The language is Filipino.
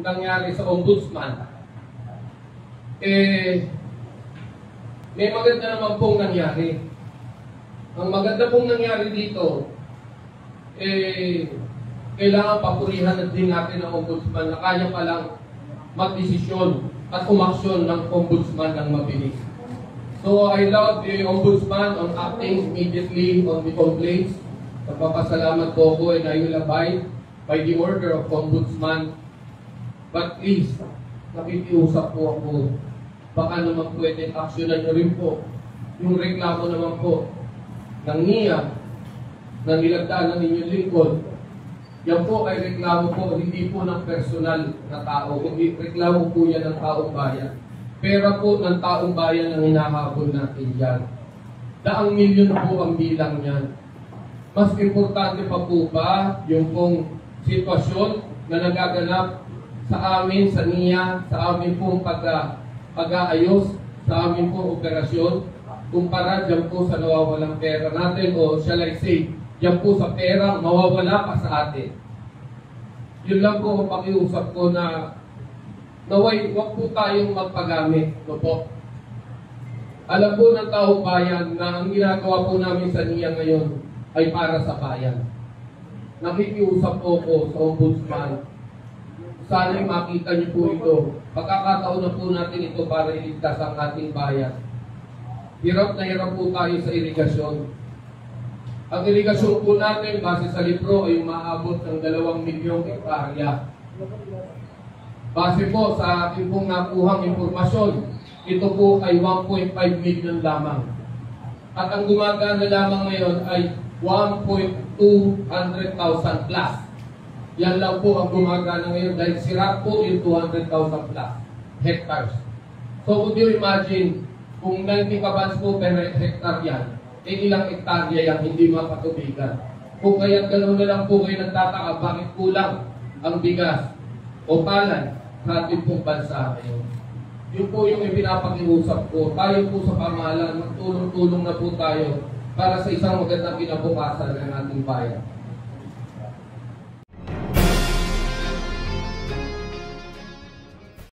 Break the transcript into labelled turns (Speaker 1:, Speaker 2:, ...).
Speaker 1: nangyari sa ombudsman, may maganda naman pong nangyari. Ang maganda pong nangyari dito, kailangan papurihan din natin ang ombudsman na kanya palang magdesisyon at umaksyon ng ombudsman ng mabilis. So I love the ombudsman on acting immediately on the complaints. Nagpapasalamat po ako and I will abide by the order of ombudsman. But please, nakikiusap po ako. Baka naman pwede aksyonan nyo rin po yung reklamo naman po ng NIA na nilagdaan ng inyong lingkod. Yan po ay reklamo po, hindi po ng personal na tao, kundi reklamo po yan ng taong bayan. Pera po ng taong bayan ang hinahabol natin yan. Daang milyon po ang bilang yan. Mas importante pa po ba yung pong sitwasyon na nagaganap sa amin, sa NIA, sa amin pong pag-aayos, sa amin pong operasyon, kumpara dyan po sa nawawalang pera natin, o shall I say, dyan po sa pera mawawala pa sa atin. Yun lang po ang pakiusap ko na naway, huwag po tayong magpagamit. No po? Alam po ng taong bayan na ang ginagawa po namin sa NIA ngayon ay para sa bayan. Nakikiusap po ko sa ombudsman. Sana'y makita niyo po ito. Pagkakataon na po natin ito para iligtas ang ating bayan. Hirap na hirap po tayo sa irigasyon. Ang irigasyon po natin, base sa libro, ay umaabot ng 2 milyong hektarya. Base po sa ating pong nakuhang impormasyon, ito po ay 1.5 million lamang. At ang gumagana lamang ngayon ay 1,200,000 plus. Yan lang po ang gumagana ngayon dahil sira po yung 200,000 plus hectares. So could you imagine kung 90 kabans po per hectare yan, ilang hektarya yan hindi mapatubigan. Kung kaya gano'n na lang po kayo nagtataka bakit kulang ang bigas o palay sa ating pong bansa ngayon. Yun po yung ipinapakiusap ko. Tayo po sa pamahalaan, magtulong-tulong na po tayo para sa isang magandang kinabukasan ng ating bayan.